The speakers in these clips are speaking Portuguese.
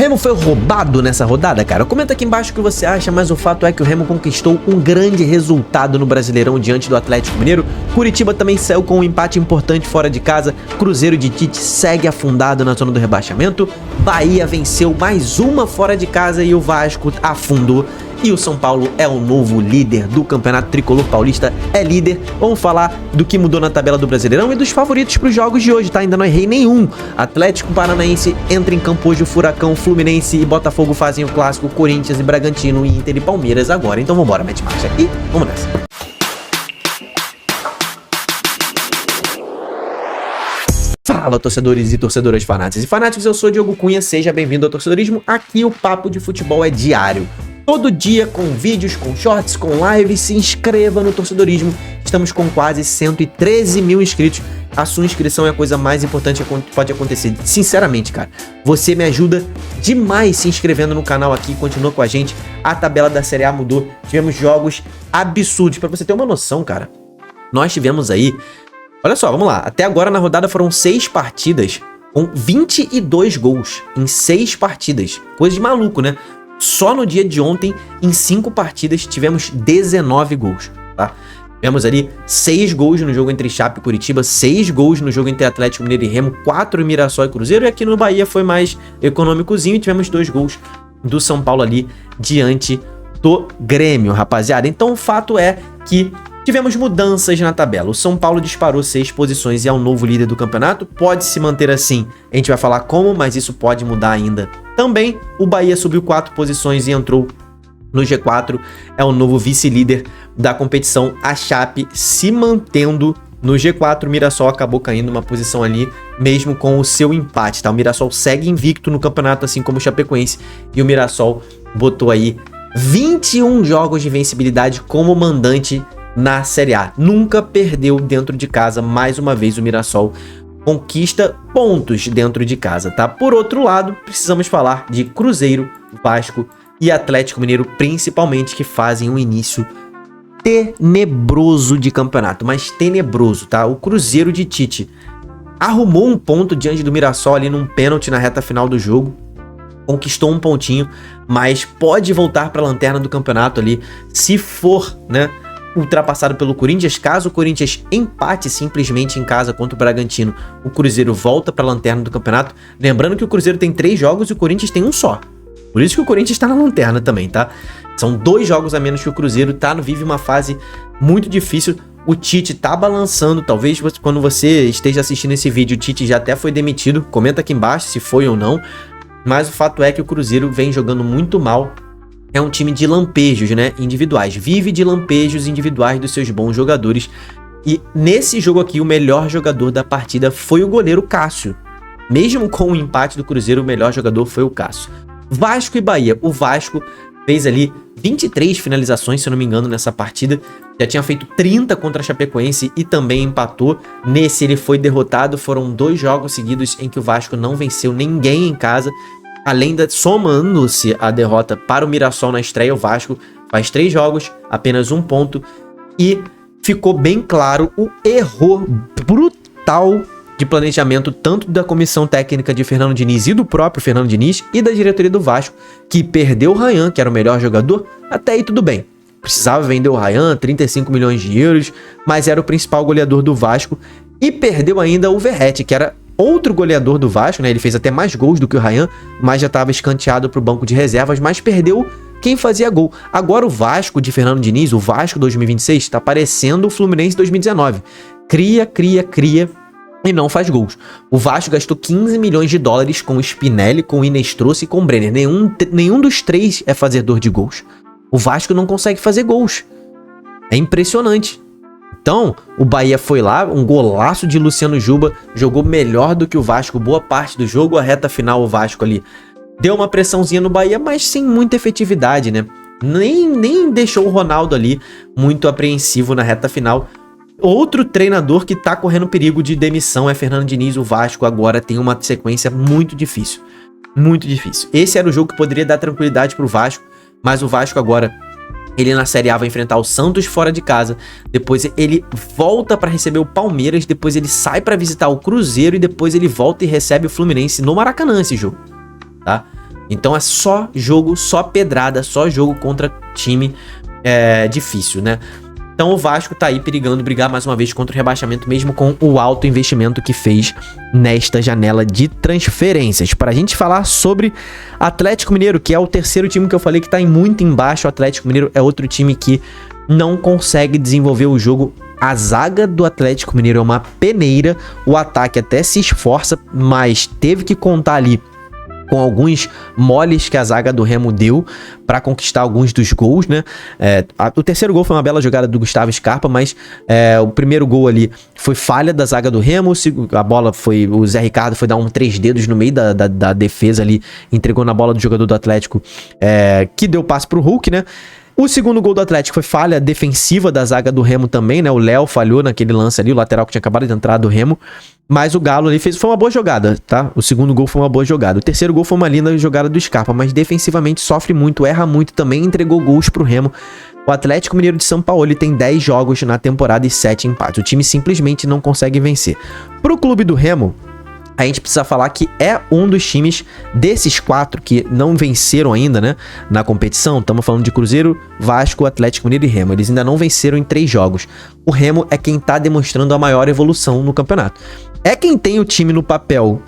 Remo foi roubado nessa rodada, cara? Comenta aqui embaixo o que você acha, mas o fato é que o Remo conquistou um grande resultado no Brasileirão diante do Atlético Mineiro. Curitiba também saiu com um empate importante fora de casa. Cruzeiro de Tite segue afundado na zona do rebaixamento. Bahia venceu mais uma fora de casa e o Vasco afundou. E o São Paulo é o novo líder do Campeonato Tricolor Paulista, é líder. Vamos falar do que mudou na tabela do Brasileirão e dos favoritos para os jogos de hoje, tá? Ainda não errei nenhum. Atlético Paranaense entra em campo hoje, o Furacão, Fluminense e Botafogo fazem o clássico, Corinthians e Bragantino e Inter e Palmeiras agora. Então vambora, mete marcha e vamos nessa. Fala, torcedores e torcedoras fanáticos e fanáticos, eu sou Diogo Cunha, seja bem-vindo ao Torcedorismo. Aqui o papo de futebol é diário. Todo dia com vídeos, com shorts, com lives, se inscreva no Torcedorismo. Estamos com quase 113 mil inscritos. A sua inscrição é a coisa mais importante que pode acontecer. Sinceramente, cara, você me ajuda demais se inscrevendo no canal aqui. Continua com a gente. A tabela da Série A mudou. Tivemos jogos absurdos. Pra você ter uma noção, cara, nós tivemos aí... Olha só, vamos lá. Até agora na rodada foram 6 partidas com 22 gols em 6 partidas. Coisa de maluco, né? Só no dia de ontem, em 5 partidas, tivemos 19 gols, tá? Tivemos ali 6 gols no jogo entre Chape e Curitiba, 6 gols no jogo entre Atlético Mineiro e Remo, 4 Mirassol e Cruzeiro, e aqui no Bahia foi mais econômicozinho e tivemos 2 gols do São Paulo ali diante do Grêmio, rapaziada. Então o fato é que tivemos mudanças na tabela. O São Paulo disparou 6 posições e é o novo líder do campeonato. Pode se manter assim, a gente vai falar como, mas isso pode mudar ainda. Também o Bahia subiu 4 posições e entrou no G4, é o novo vice-líder da competição. A Chape se mantendo no G4, o Mirassol acabou caindo uma posição ali, mesmo com o seu empate, tá? O Mirassol segue invicto no campeonato, assim como o Chapecoense, e o Mirassol botou aí 21 jogos de vencibilidade como mandante na Série A. Nunca perdeu dentro de casa. Mais uma vez o Mirassol conquista pontos dentro de casa, tá? Por outro lado, precisamos falar de Cruzeiro, Vasco e Atlético Mineiro, principalmente, que fazem um início tenebroso de campeonato, mas tenebroso, tá? O Cruzeiro de Tite arrumou um ponto diante do Mirassol ali num pênalti na reta final do jogo, conquistou um pontinho, mas pode voltar para a lanterna do campeonato ali, se for, né, ultrapassado pelo Corinthians. Caso o Corinthians empate simplesmente em casa contra o Bragantino, o Cruzeiro volta para a lanterna do campeonato. Lembrando que o Cruzeiro tem 3 jogos e o Corinthians tem um só. Por isso que o Corinthians está na lanterna também, tá? São 2 jogos a menos que o Cruzeiro, vive uma fase muito difícil. O Tite tá balançando, talvez quando você esteja assistindo esse vídeo, o Tite já até foi demitido. Comenta aqui embaixo se foi ou não. Mas o fato é que o Cruzeiro vem jogando muito mal. É um time de lampejos, né, individuais. Vive de lampejos individuais dos seus bons jogadores. E nesse jogo aqui, o melhor jogador da partida foi o goleiro Cássio. Mesmo com o empate do Cruzeiro, o melhor jogador foi o Cássio. Vasco e Bahia. O Vasco fez ali 23 finalizações, se eu não me engano, nessa partida. Já tinha feito 30 contra a Chapecoense e também empatou. Nesse ele foi derrotado. Foram 2 jogos seguidos em que o Vasco não venceu ninguém em casa. Além da, somando-se a derrota para o Mirassol na estreia, o Vasco faz 3 jogos, apenas 1 ponto. E ficou bem claro o erro brutal de planejamento tanto da comissão técnica de Fernando Diniz e do próprio Fernando Diniz e da diretoria do Vasco, que perdeu o Ryan, que era o melhor jogador. Até aí tudo bem. Precisava vender o Ryan, 35 milhões de euros, mas era o principal goleador do Vasco. E perdeu ainda o Verratti, que era outro goleador do Vasco, né? Ele fez até mais gols do que o Ryan, mas já estava escanteado para o banco de reservas, mas perdeu quem fazia gol. Agora o Vasco de Fernando Diniz, o Vasco 2026, está parecendo o Fluminense 2019. Cria e não faz gols. O Vasco gastou 15 milhões de dólares com o Spinelli, com o Inestrosa e com o Brenner. Nenhum dos 3 é fazedor de gols. O Vasco não consegue fazer gols. É impressionante. Então, o Bahia foi lá, um golaço de Luciano Juba, jogou melhor do que o Vasco boa parte do jogo. A reta final, o Vasco ali deu uma pressãozinha no Bahia, mas sem muita efetividade, né? Nem deixou o Ronaldo ali muito apreensivo na reta final. Outro treinador que tá correndo perigo de demissão é Fernando Diniz. O Vasco agora tem uma sequência muito difícil. Muito difícil. Esse era o jogo que poderia dar tranquilidade pro Vasco, mas o Vasco agora, ele na Série A vai enfrentar o Santos fora de casa, depois ele volta para receber o Palmeiras, depois ele sai para visitar o Cruzeiro e depois ele volta e recebe o Fluminense no Maracanã esse jogo, tá? Então é só jogo, só pedrada, só jogo contra time difícil, né? Então o Vasco tá aí perigando brigar mais uma vez contra o rebaixamento, mesmo com o alto investimento que fez nesta janela de transferências. Para a gente falar sobre Atlético Mineiro, que é o terceiro time que eu falei que tá muito embaixo, o Atlético Mineiro é outro time que não consegue desenvolver o jogo. A zaga do Atlético Mineiro é uma peneira, o ataque até se esforça, mas teve que contar ali com alguns moles que a zaga do Remo deu para conquistar alguns dos gols, né? O terceiro gol foi uma bela jogada do Gustavo Scarpa, mas o primeiro gol ali foi falha da zaga do Remo, a bola foi, o Zé Ricardo foi dar um 3 dedos no meio da defesa ali, entregou na bola do jogador do Atlético, que deu passe pro Hulk, né? O segundo gol do Atlético foi falha defensiva da zaga do Remo também, né? O Léo falhou naquele lance ali, o lateral que tinha acabado de entrar do Remo. Mas o Galo ali foi uma boa jogada, tá? O segundo gol foi uma boa jogada. O terceiro gol foi uma linda jogada do Scarpa, mas defensivamente sofre muito, erra muito, também entregou gols pro Remo. O Atlético Mineiro de São Paulo ele tem 10 jogos na temporada e 7 empates. O time simplesmente não consegue vencer. Pro clube do Remo, a gente precisa falar que é um dos times desses 4 que não venceram ainda, né, na competição. Estamos falando de Cruzeiro, Vasco, Atlético Mineiro e Remo. Eles ainda não venceram em 3 jogos. O Remo é quem tá demonstrando a maior evolução no campeonato. É quem tem o time no papel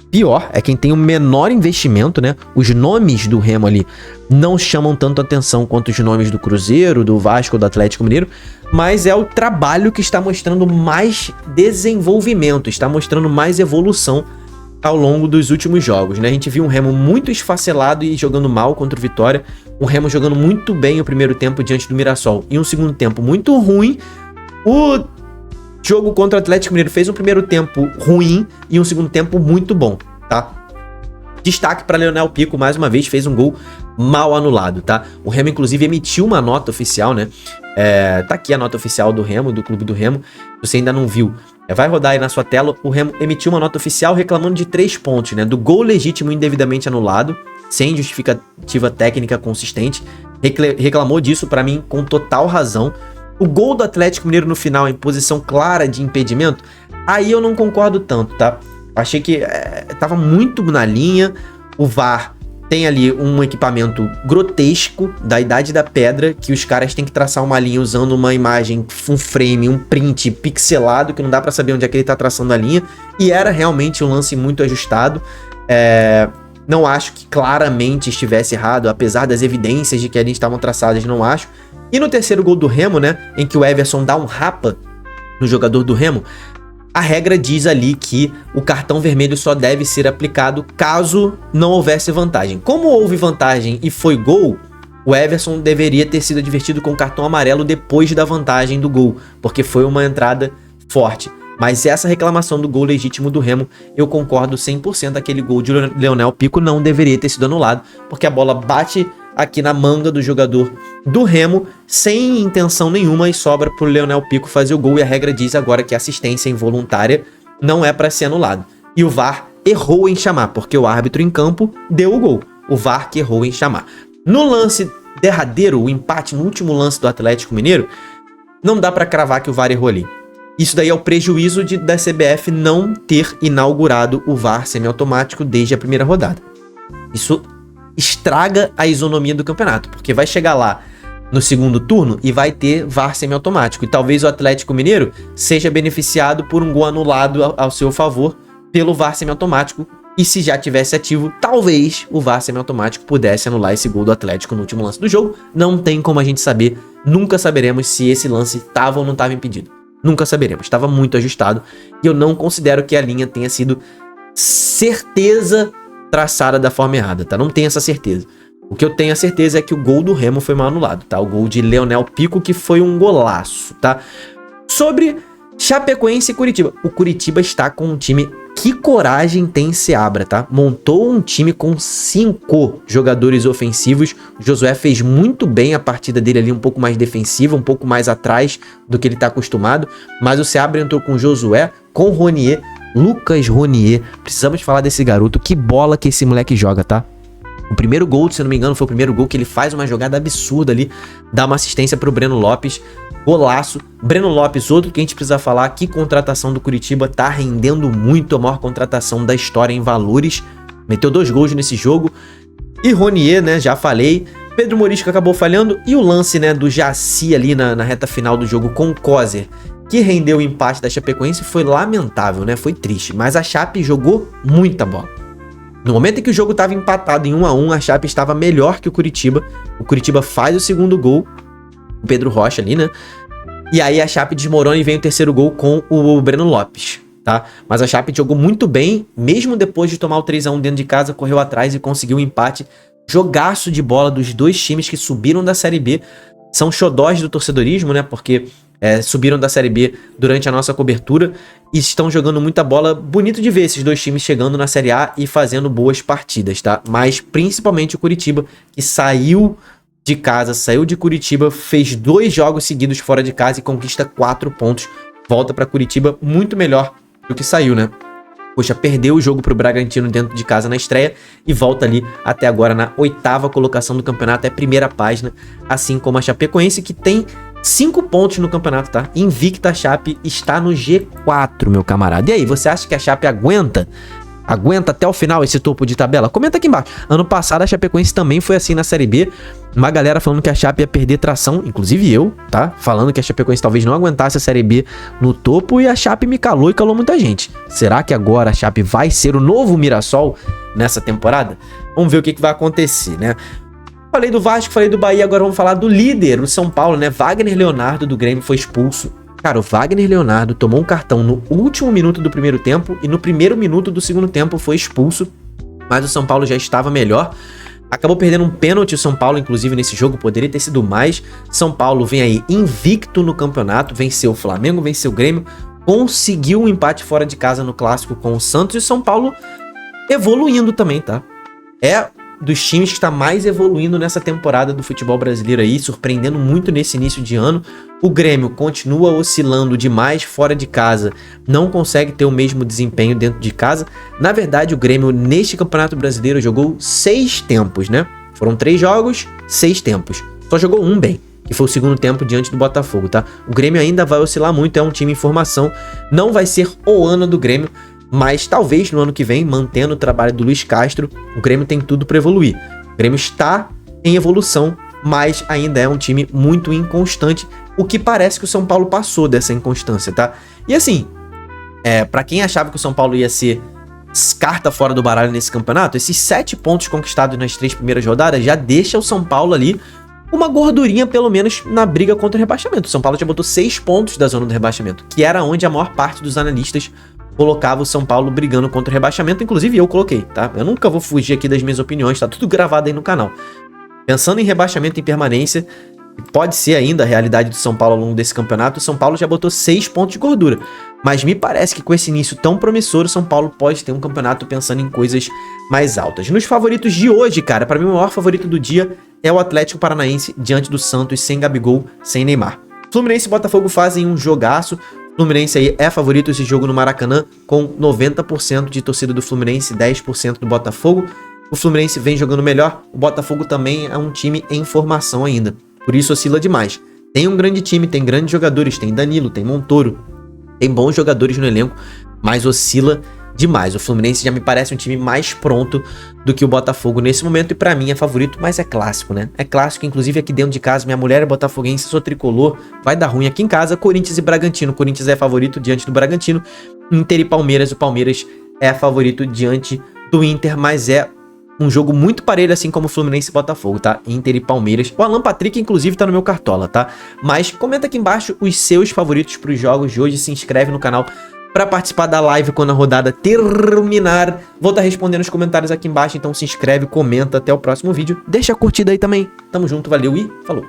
pior, é quem tem o menor investimento, né? Os nomes do Remo ali não chamam tanto atenção quanto os nomes do Cruzeiro, do Vasco, do Atlético Mineiro, mas é o trabalho que está mostrando mais desenvolvimento, está mostrando mais evolução ao longo dos últimos jogos, né? A gente viu um Remo muito esfacelado e jogando mal contra o Vitória, um Remo jogando muito bem o primeiro tempo diante do Mirassol e um segundo tempo muito ruim. O jogo contra o Atlético Mineiro fez um primeiro tempo ruim e um segundo tempo muito bom, tá? Destaque para Leonel Pico, mais uma vez, fez um gol mal anulado, tá? O Remo, inclusive, emitiu uma nota oficial, né? Tá aqui a nota oficial do Remo, do clube do Remo. Se você ainda não viu, vai rodar aí na sua tela. O Remo emitiu uma nota oficial reclamando de 3 pontos, né? Do gol legítimo indevidamente anulado, sem justificativa técnica consistente. Reclamou disso, para mim, com total razão. O gol do Atlético Mineiro no final, em posição clara de impedimento, aí eu não concordo tanto, tá? Achei que tava muito na linha. O VAR tem ali um equipamento grotesco da Idade da Pedra, que os caras têm que traçar uma linha usando uma imagem, um frame, um print pixelado, que não dá pra saber onde é que ele tá traçando a linha. E era realmente um lance muito ajustado. Não acho que claramente estivesse errado, apesar das evidências de que ali estavam traçadas, não acho. E no terceiro gol do Remo, né, em que o Everson dá um rapa no jogador do Remo, a regra diz ali que o cartão vermelho só deve ser aplicado caso não houvesse vantagem. Como houve vantagem e foi gol, o Everson deveria ter sido advertido com cartão amarelo depois da vantagem do gol, porque foi uma entrada forte. Mas essa reclamação do gol legítimo do Remo, eu concordo 100%, aquele gol de Leonel Pico não deveria ter sido anulado, porque a bola bate aqui na manga do jogador do Remo, sem intenção nenhuma, e sobra pro Leonel Pico fazer o gol, e a regra diz agora que a assistência involuntária não é para ser anulado. E o VAR errou em chamar, porque o árbitro em campo deu o gol. O VAR que errou em chamar. No lance derradeiro, o empate no último lance do Atlético Mineiro, não dá para cravar que o VAR errou ali. Isso daí é o prejuízo da CBF não ter inaugurado o VAR semiautomático desde a primeira rodada. Isso estraga a isonomia do campeonato, porque vai chegar lá no segundo turno e vai ter VAR semiautomático. E talvez o Atlético Mineiro seja beneficiado por um gol anulado ao seu favor pelo VAR semiautomático. E se já tivesse ativo, talvez o VAR semiautomático pudesse anular esse gol do Atlético no último lance do jogo. Não tem como a gente saber, nunca saberemos se esse lance estava ou não estava impedido. Nunca saberemos, estava muito ajustado. E eu não considero que a linha tenha sido certeza traçada da forma errada, tá? Não tenho essa certeza. O que eu tenho a certeza é que o gol do Remo foi mal anulado, tá? O gol de Leonel Pico, que foi um golaço, tá? Sobre Chapecoense e Curitiba. O Curitiba está com um time... Que coragem tem Seabra, tá? Montou um time com 5 jogadores ofensivos. O Josué fez muito bem a partida dele ali, um pouco mais defensiva, um pouco mais atrás do que ele tá acostumado. Mas o Seabra entrou com Josué, com Ronier, Lucas Ronier. Precisamos falar desse garoto. Que bola que esse moleque joga, tá? O primeiro gol, se eu não me engano, foi o primeiro gol que ele faz uma jogada absurda ali, dá uma assistência pro Breno Lopes. Golaço. Breno Lopes, outro que a gente precisa falar, que contratação do Curitiba, tá rendendo muito, a maior contratação da história em valores. Meteu 2 gols nesse jogo. e Ronier, né, já falei. Pedro Morisco acabou falhando, e o lance, né, do Jaci ali na reta final do jogo com o Kozer, que rendeu o empate da Chapecoense, foi lamentável, né, foi triste, mas a Chape jogou muita bola. No momento em que o jogo estava empatado em 1-1, a Chape estava melhor que o Curitiba faz o segundo gol, o Pedro Rocha ali, né, e aí a Chape desmorona e vem o terceiro gol com o Breno Lopes, tá? Mas a Chape jogou muito bem, mesmo depois de tomar o 3-1 dentro de casa, correu atrás e conseguiu um empate. Jogaço de bola dos dois times que subiram da Série B. São xodós do torcedorismo, né? Porque subiram da Série B durante a nossa cobertura e estão jogando muita bola. Bonito de ver esses dois times chegando na Série A e fazendo boas partidas, tá? Mas principalmente o Curitiba, que saiu de casa, saiu de Curitiba, fez 2 jogos seguidos fora de casa e conquista 4 pontos. Volta para Curitiba muito melhor do que saiu, né? Poxa, perdeu o jogo pro Bragantino dentro de casa na estreia e volta ali até agora na 8ª colocação do campeonato, é primeira página, assim como a Chapecoense, que tem 5 pontos no campeonato, tá? Invicta, a Chape está no G4, meu camarada. E aí, você acha que a Chape aguenta até o final esse topo de tabela? Comenta aqui embaixo. Ano passado a Chapecoense também foi assim na Série B. Uma galera falando que a Chape ia perder tração, inclusive eu, tá? Falando que a Chapecoense talvez não aguentasse a Série B no topo, e a Chape me calou e calou muita gente. Será que agora a Chape vai ser o novo Mirassol nessa temporada? Vamos ver o que vai acontecer, né? Falei do Vasco, falei do Bahia, agora vamos falar do líder, o São Paulo, né? Wagner Leonardo do Grêmio foi expulso. Cara, o Wagner Leonardo tomou um cartão no último minuto do primeiro tempo e no primeiro minuto do segundo tempo foi expulso, mas o São Paulo já estava melhor. Acabou perdendo um pênalti o São Paulo, inclusive, nesse jogo, poderia ter sido mais. São Paulo vem aí invicto no campeonato, venceu o Flamengo, venceu o Grêmio, conseguiu um empate fora de casa no clássico com o Santos, e o São Paulo evoluindo também, tá? É dos times que está mais evoluindo nessa temporada do futebol brasileiro aí, surpreendendo muito nesse início de ano. O Grêmio continua oscilando demais fora de casa, não consegue ter o mesmo desempenho dentro de casa. Na verdade, o Grêmio neste Campeonato Brasileiro jogou 6 tempos, né? Foram 3 jogos, 6 tempos. Só jogou um bem, que foi o segundo tempo diante do Botafogo, tá? O Grêmio ainda vai oscilar muito, é um time em formação, não vai ser o ano do Grêmio, mas talvez no ano que vem, mantendo o trabalho do Luiz Castro, o Grêmio tem tudo para evoluir. O Grêmio está em evolução, mas ainda é um time muito inconstante, o que parece que o São Paulo passou dessa inconstância, tá? E assim, para quem achava que o São Paulo ia ser carta fora do baralho nesse campeonato, esses 7 pontos conquistados nas 3 primeiras rodadas já deixa o São Paulo ali uma gordurinha, pelo menos, na briga contra o rebaixamento. O São Paulo já botou 6 pontos da zona do rebaixamento, que era onde a maior parte dos analistas colocava o São Paulo brigando contra o rebaixamento, inclusive eu coloquei, tá? Eu nunca vou fugir aqui das minhas opiniões, tá tudo gravado aí no canal. Pensando em rebaixamento e permanência, que pode ser ainda a realidade do São Paulo ao longo desse campeonato, o São Paulo já botou 6 pontos de gordura. Mas me parece que com esse início tão promissor, o São Paulo pode ter um campeonato pensando em coisas mais altas. Nos favoritos de hoje, cara, para mim o maior favorito do dia é o Atlético Paranaense diante do Santos, sem Gabigol, sem Neymar. Fluminense e Botafogo fazem um jogaço. Fluminense aí é favorito esse jogo no Maracanã, com 90% de torcida do Fluminense, 10% do Botafogo. O Fluminense vem jogando melhor, o Botafogo também é um time em formação ainda, por isso oscila demais. Tem um grande time, tem grandes jogadores, tem Danilo, tem Montoro, tem bons jogadores no elenco, mas oscila demais. O Fluminense já me parece um time mais pronto do que o Botafogo nesse momento, e pra mim é favorito, mas é clássico, né? É clássico, inclusive aqui dentro de casa, minha mulher é botafoguense, sou tricolor, vai dar ruim aqui em casa. Corinthians e Bragantino, Corinthians é favorito diante do Bragantino. Inter e Palmeiras, o Palmeiras é favorito diante do Inter, mas é um jogo muito parelho, assim como Fluminense e Botafogo, tá? Inter e Palmeiras. O Alan Patrick, inclusive, tá no meu cartola, tá? Mas comenta aqui embaixo os seus favoritos pros jogos de hoje, se inscreve no canal para participar da live quando a rodada terminar. Vou estar respondendo os comentários aqui embaixo, então se inscreve, comenta. Até o próximo vídeo. Deixa a curtida aí também. Tamo junto, valeu e falou!